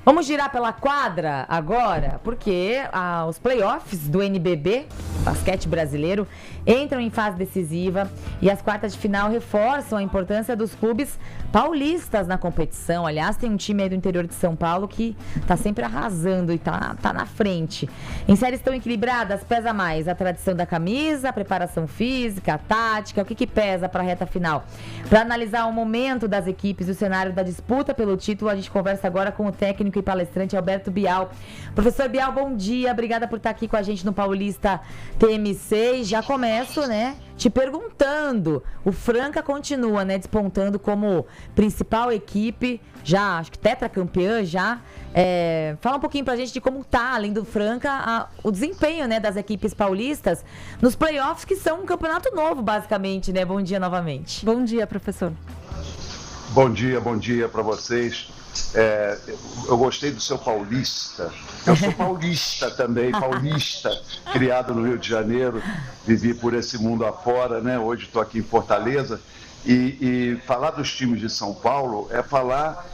Vamos girar pela quadra agora, porque os playoffs do NBB, basquete brasileiro, entram em fase decisiva e as quartas de final reforçam a importância dos clubes paulistas na competição. Aliás, tem um time aí do interior de São Paulo que tá sempre arrasando e tá na frente. Em séries tão equilibradas, pesa mais a tradição da camisa, a preparação física, a tática, o que pesa para a reta final? Para analisar o momento das equipes e o cenário da disputa pelo título, a gente conversa agora com o técnico e palestrante Alberto Bial. Professor Bial, bom dia, obrigada por estar aqui com a gente no Paulista TMC. E já começo, te perguntando, o Franca continua, despontando como principal equipe, já, acho que tetracampeã já. Fala um pouquinho pra gente de como tá, além do Franca, o desempenho, das equipes paulistas nos playoffs, que são um campeonato novo, basicamente, Bom dia novamente. Bom dia, professor. Bom dia para vocês. Eu gostei do seu paulista. Eu sou paulista também, criado no Rio de Janeiro, vivi por esse mundo afora, Hoje estou aqui em Fortaleza e falar dos times de São Paulo é falar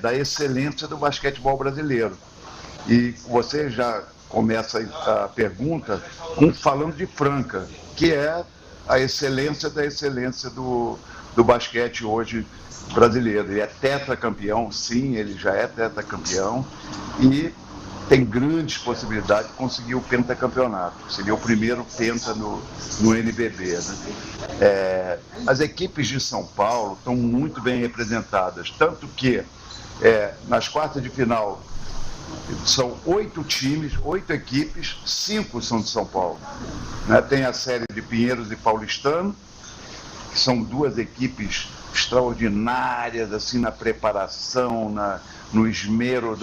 da excelência do basquetebol brasileiro. E você já começa a pergunta falando de Franca, que é a excelência da excelência do basquete hoje brasileiro. Ele é tetracampeão, sim, ele já é tetracampeão e tem grandes possibilidades de conseguir o pentacampeonato. Seria o primeiro penta no NBB. As equipes de São Paulo estão muito bem representadas, tanto que nas quartas de final são 8 times, 8 equipes, 5 são de São Paulo. Tem a série de Pinheiros e Paulistano, que são duas equipes extraordinárias assim na preparação, no esmero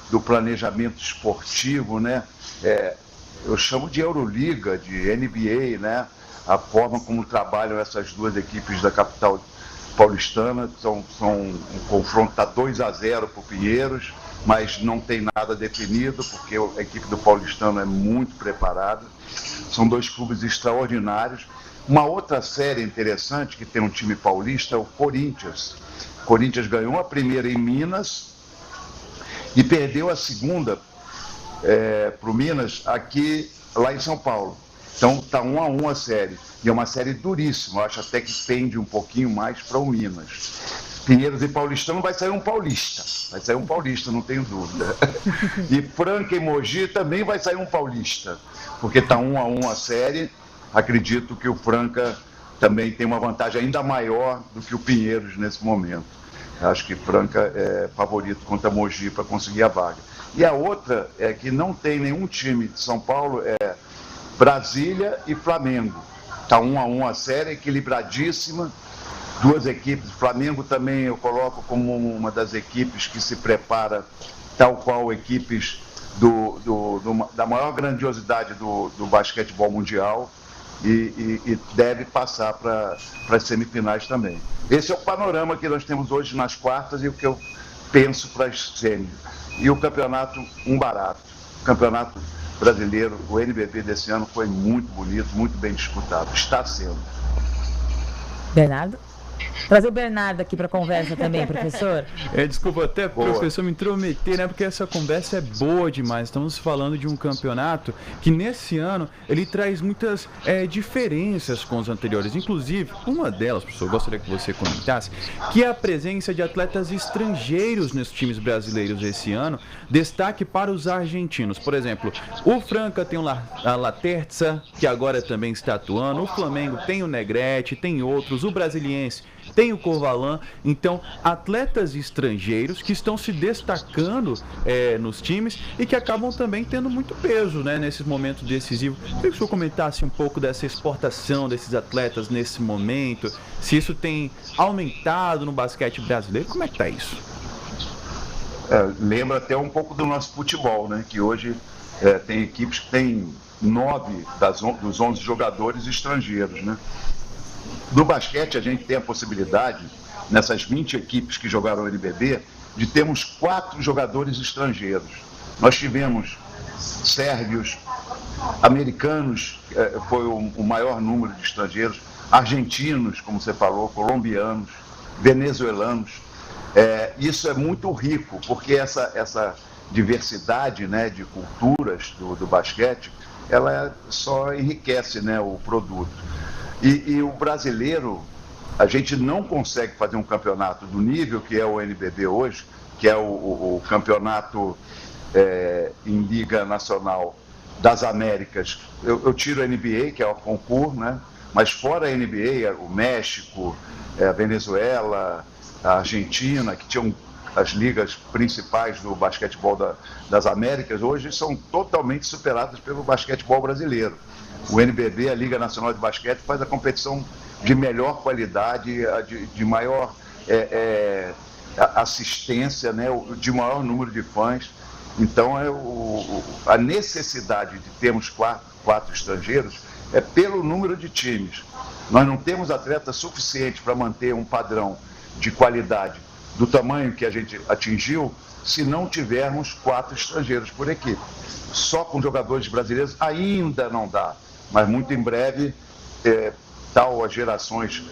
do planejamento esportivo, eu chamo de Euroliga, de NBA, a forma como trabalham essas duas equipes da capital paulistana. São um confronto, está 2-0 para o Pinheiros, mas não tem nada definido, porque a equipe do Paulistano é muito preparada. São dois clubes extraordinários. Uma outra série interessante que tem um time paulista é o Corinthians. O Corinthians ganhou a primeira em Minas e perdeu a segunda para o Minas lá em São Paulo. Então está 1-1 a série. E é uma série duríssima, eu acho até que pende um pouquinho mais para o Minas. Pinheiros e Paulistano vai sair um paulista, não tenho dúvida. E Franca e Mogi também vai sair um paulista, porque está 1-1 a série. Acredito que o Franca também tem uma vantagem ainda maior do que o Pinheiros nesse momento. Acho que Franca é favorito contra Mogi para conseguir a vaga. E a outra é que não tem nenhum time de São Paulo, é Brasília e Flamengo. Está 1-1 a série, equilibradíssima. Duas equipes, Flamengo também eu coloco como uma das equipes que se prepara, tal qual equipes da maior grandiosidade do basquetebol mundial. E deve passar para as semifinais também. Esse é o panorama que nós temos hoje nas quartas e o que eu penso para as semis. E o campeonato, barato. O campeonato brasileiro, o NBB desse ano foi muito bonito, muito bem disputado. Está sendo. Bernardo? Trazer o Bernardo aqui para a conversa também, professor. Desculpa até, professor, me intrometer, porque essa conversa é boa demais. Estamos falando de um campeonato que nesse ano ele traz muitas diferenças com os anteriores. Inclusive, uma delas, professor, eu gostaria que você comentasse, que é a presença de atletas estrangeiros nos times brasileiros esse ano. Destaque para os argentinos. Por exemplo, o Franca tem a Laterza, que agora também está atuando. O Flamengo tem o Negrete, tem outros. O Brasiliense tem o Corvalan. Então, atletas estrangeiros que estão se destacando nos times e que acabam também tendo muito peso, nesses momentos decisivos. Eu queria que o senhor comentasse um pouco dessa exportação desses atletas nesse momento, se isso tem aumentado no basquete brasileiro. Como é que está isso? Lembra até um pouco do nosso futebol, que hoje tem equipes que têm 9 dos 11 jogadores estrangeiros, No basquete, a gente tem a possibilidade, nessas 20 equipes que jogaram o NBB, de termos 4 jogadores estrangeiros. Nós tivemos sérvios, americanos, foi o maior número de estrangeiros, argentinos, como você falou, colombianos, venezuelanos. Isso é muito rico, porque essa diversidade, né, de culturas do basquete, ela só enriquece, né, o produto. E o brasileiro, a gente não consegue fazer um campeonato do nível que é o NBB hoje, que é o campeonato em Liga Nacional das Américas. Eu tiro a NBA, que é o concurso, né? Mas fora a NBA, o México, a Venezuela, a Argentina, que tinham as ligas principais do basquetebol das Américas, hoje são totalmente superadas pelo basquetebol brasileiro. O NBB, a Liga Nacional de Basquete, faz a competição de melhor qualidade, de maior assistência, né, de maior número de fãs. Então, a necessidade de termos quatro estrangeiros é pelo número de times. Nós não temos atletas suficientes para manter um padrão de qualidade do tamanho que a gente atingiu se não tivermos 4 estrangeiros por equipe. Só com jogadores brasileiros ainda não dá, mas muito em breve, tal as gerações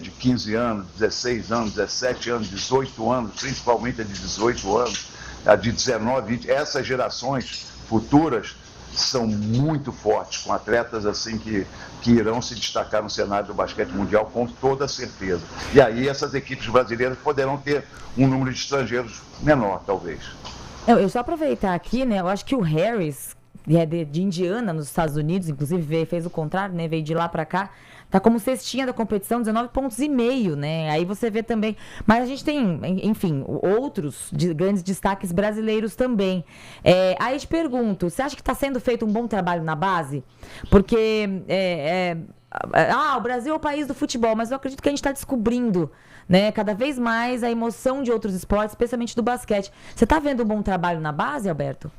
de 15 anos, 16 anos, 17 anos, 18 anos, principalmente a de 18 anos, a de 19, 20, essas gerações futuras são muito fortes, com atletas assim que irão se destacar no cenário do basquete mundial com toda certeza. E aí essas equipes brasileiras poderão ter um número de estrangeiros menor, talvez. Eu só aproveitar aqui, né? Eu acho que o Harris, de Indiana, nos Estados Unidos, inclusive fez o contrário, né? Veio de lá para cá. Tá como cestinha da competição, 19,5 pontos, né? Aí você vê também... Mas a gente tem, enfim, outros grandes destaques brasileiros também. Aí eu te pergunto, você acha que está sendo feito um bom trabalho na base? Porque... o Brasil é o país do futebol, mas eu acredito que a gente está descobrindo, né, cada vez mais a emoção de outros esportes, especialmente do basquete. Você está vendo um bom trabalho na base, Alberto?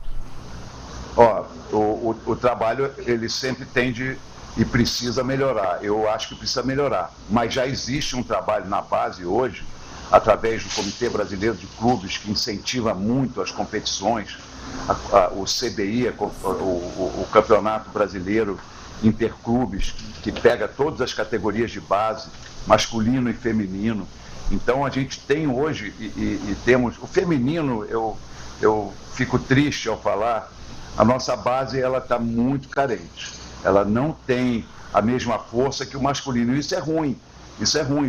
O trabalho, ele sempre tende e precisa melhorar. Eu acho que precisa melhorar. Mas já existe um trabalho na base hoje, através do Comitê Brasileiro de Clubes, que incentiva muito as competições, o CBI, o Campeonato Brasileiro Interclubes, que pega todas as categorias de base, masculino e feminino. Então a gente tem hoje, e temos o feminino, eu fico triste ao falar, a nossa base ela está muito carente. Ela não tem a mesma força que o masculino. Isso é ruim,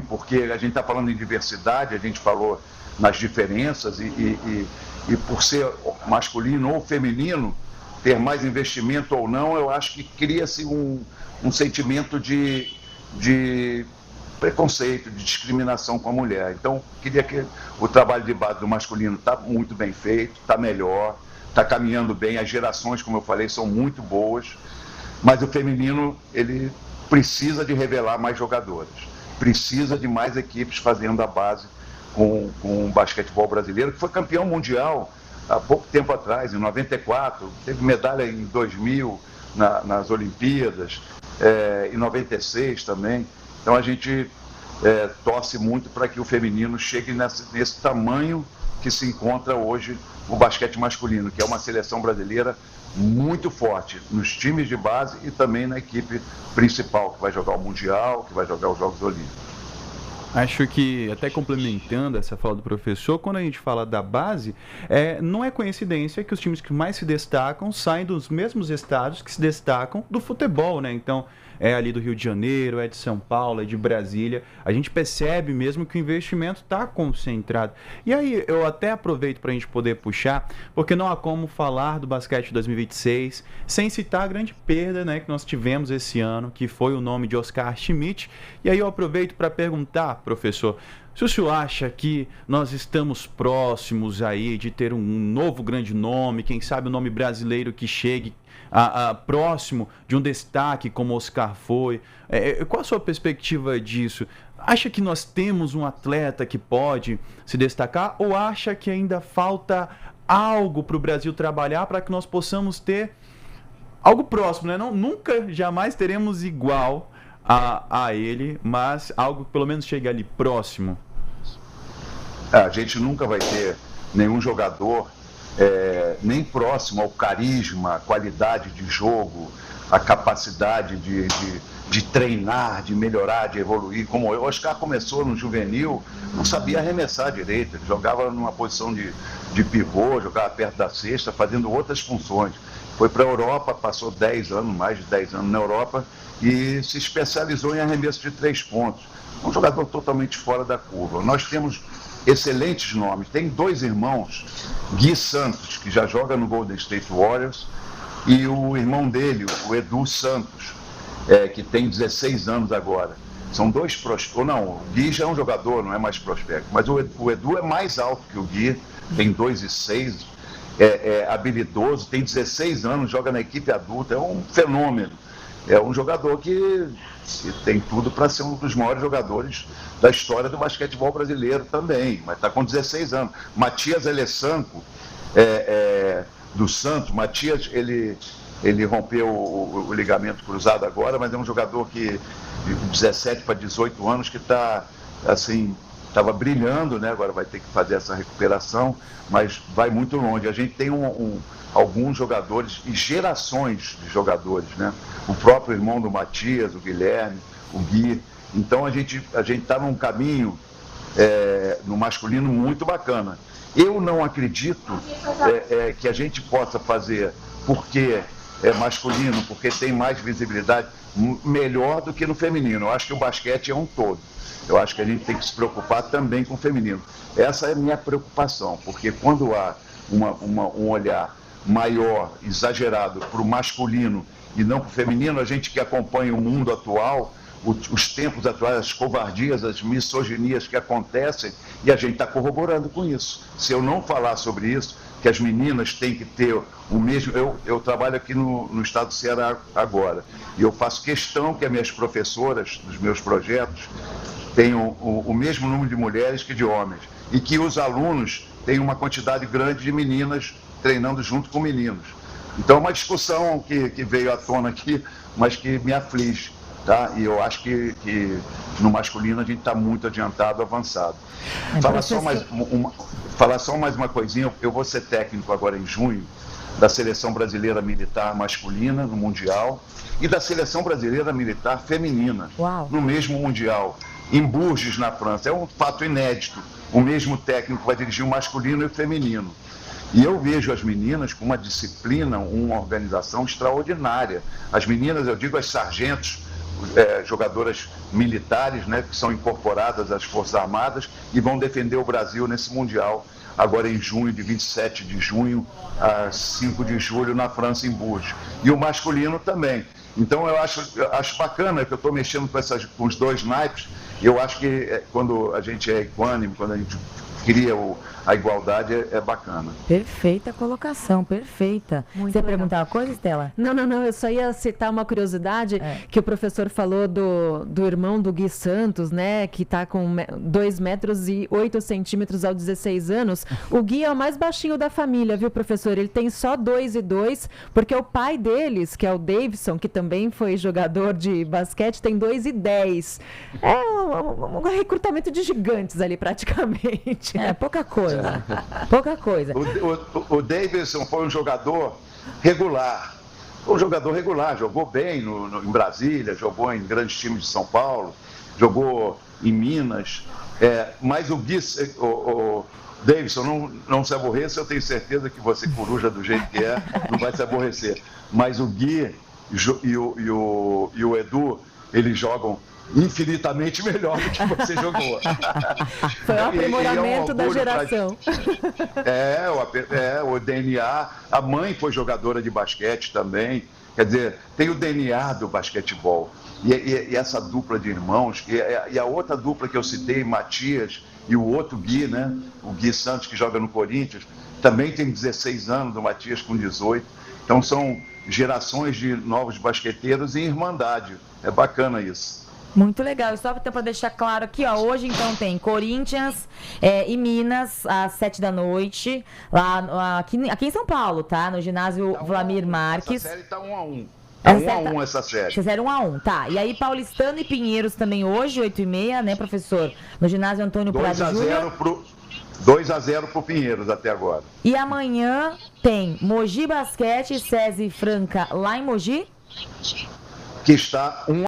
porque a gente está falando em diversidade, a gente falou nas diferenças, e por ser masculino ou feminino, ter mais investimento ou não, eu acho que cria-se um sentimento de preconceito, de discriminação com a mulher. Então, queria que o trabalho de base do masculino está muito bem feito, está melhor, está caminhando bem, as gerações, como eu falei, são muito boas, mas o feminino, ele precisa de revelar mais jogadores, precisa de mais equipes fazendo a base com o basquetebol brasileiro, que foi campeão mundial há pouco tempo atrás, em 94, teve medalha em 2000 nas Olimpíadas, em 96 também. Então a gente torce muito para que o feminino chegue nesse tamanho que se encontra hoje o basquete masculino, que é uma seleção brasileira muito forte nos times de base e também na equipe principal, que vai jogar o Mundial, que vai jogar os Jogos Olímpicos. Acho que, até complementando essa fala do professor, quando a gente fala da base, não é coincidência que os times que mais se destacam saem dos mesmos estados que se destacam do futebol, né? Então, é ali do Rio de Janeiro, é de São Paulo, é de Brasília. A gente percebe mesmo que o investimento está concentrado. E aí, eu até aproveito para a gente poder puxar, porque não há como falar do basquete 2026 sem citar a grande perda, né, que nós tivemos esse ano, que foi o nome de Oscar Schmidt. E aí eu aproveito para perguntar, professor, se o senhor acha que nós estamos próximos aí de ter um novo grande nome, quem sabe o nome brasileiro que chegue próximo de um destaque como Oscar foi. Qual a sua perspectiva disso? Acha que nós temos um atleta que pode se destacar ou acha que ainda falta algo para o Brasil trabalhar para que nós possamos ter algo próximo, né? Nunca, jamais teremos igual a ele, mas algo que pelo menos chegue ali próximo. A gente nunca vai ter nenhum jogador nem próximo ao carisma, qualidade de jogo, a capacidade de treinar, de melhorar, de evoluir. Como o Oscar começou no juvenil, não sabia arremessar direito, ele jogava numa posição de pivô, jogava perto da cesta, fazendo outras funções. Foi para a Europa, passou 10 anos, mais de 10 anos na Europa, e se especializou em arremesso de 3 pontos. Um jogador totalmente fora da curva. Nós temos excelentes nomes. Tem 2 irmãos, Gui Santos, que já joga no Golden State Warriors, e o irmão dele, o Edu Santos, que tem 16 anos agora. São 2 prospectos. Não, o Gui já é um jogador, não é mais prospecto. Mas o Edu é mais alto que o Gui, tem 2,6, é habilidoso, tem 16 anos, joga na equipe adulta, é um fenômeno. É um jogador que tem tudo para ser um dos maiores jogadores da história do basquetebol brasileiro também, mas está com 16 anos. Matias Alessanco, do Santos, Matias, ele rompeu o ligamento cruzado agora, mas é um jogador que de 17 para 18 anos que está, assim, estava brilhando, né? Agora vai ter que fazer essa recuperação, mas vai muito longe. A gente tem alguns jogadores e gerações de jogadores, né? O próprio irmão do Matias, o Guilherme, o Gui. Então a gente está num caminho no masculino muito bacana. Eu não acredito que a gente possa fazer, porque é masculino, porque tem mais visibilidade, melhor do que no feminino. Eu acho que o basquete é um todo. Eu acho que a gente tem que se preocupar também com o feminino. Essa é a minha preocupação, porque quando há um olhar maior, exagerado para o masculino e não para o feminino, a gente que acompanha o mundo atual, os tempos atuais, as covardias, as misoginias que acontecem, e a gente está corroborando com isso. Se eu não falar sobre isso, que as meninas têm que ter o mesmo... Eu trabalho aqui no estado do Ceará agora, e eu faço questão que as minhas professoras dos meus projetos tenham o mesmo número de mulheres que de homens, e que os alunos tenham uma quantidade grande de meninas treinando junto com meninos. Então é uma discussão que veio à tona aqui, mas que me aflige. Tá? E eu acho que no masculino a gente está muito adiantado, avançado. Falar só mais uma coisinha, eu vou ser técnico agora em junho da Seleção Brasileira Militar Masculina no Mundial e da Seleção Brasileira Militar Feminina no mesmo Mundial, em Bourges, na França. É um fato inédito, o mesmo técnico vai dirigir o masculino e o feminino. E eu vejo as meninas com uma disciplina, uma organização extraordinária. As meninas, eu digo as sargentos, jogadoras militares, né, que são incorporadas às Forças Armadas e vão defender o Brasil nesse Mundial, agora em junho, de 27 de junho a 5 de julho, na França, em Bourges. E o masculino também. Então eu acho bacana que eu estou mexendo com os 2 naipes. Eu acho que quando a gente é equânime, quando a gente cria a igualdade, é bacana. Perfeita colocação, perfeita. Muito Você ia perguntar uma coisa, Estela? Não, eu só ia citar uma curiosidade, que o professor falou do irmão do Gui Santos, né, que está com 2 metros e 8 centímetros aos 16 anos. O Gui é o mais baixinho da família, viu, professor? Ele tem só 2,2, porque o pai deles, que é o Davidson, que também foi jogador de basquete, tem 2,10. É um recrutamento de gigantes ali, praticamente. Pouca coisa. Pouca coisa. O Davidson foi um jogador regular. Jogou bem em Brasília, jogou em grandes times de São Paulo, jogou em Minas. Mas o Davidson, não se aborreça, eu tenho certeza que você, coruja do jeito que não vai se aborrecer. Mas o Gui e o Edu, eles jogam infinitamente melhor do que você jogou. Foi um aprimoramento da geração. O DNA. A mãe foi jogadora de basquete também. Quer dizer, tem o DNA do basquetebol. E essa dupla de irmãos, e a outra dupla que eu citei, Matias e o outro Gui, né? O Gui Santos, que joga no Corinthians, também tem 16 anos, o Matias com 18. Então são gerações de novos basqueteiros em irmandade. É bacana isso. Muito legal. E só para deixar claro aqui, hoje então tem Corinthians e Minas às 7 da noite, lá aqui em São Paulo, tá? No ginásio Vlamir Marques. Essa série tá 1-1. Tá 1-1 essa série. Fizeram 1-1, tá. E aí Paulistano e Pinheiros também hoje, 8h30, né, professor? No ginásio Antônio Prado Júnior. 2-0 pro Pinheiros até agora. E amanhã tem Mogi Basquete e SESI Franca lá em Mogi? que está 1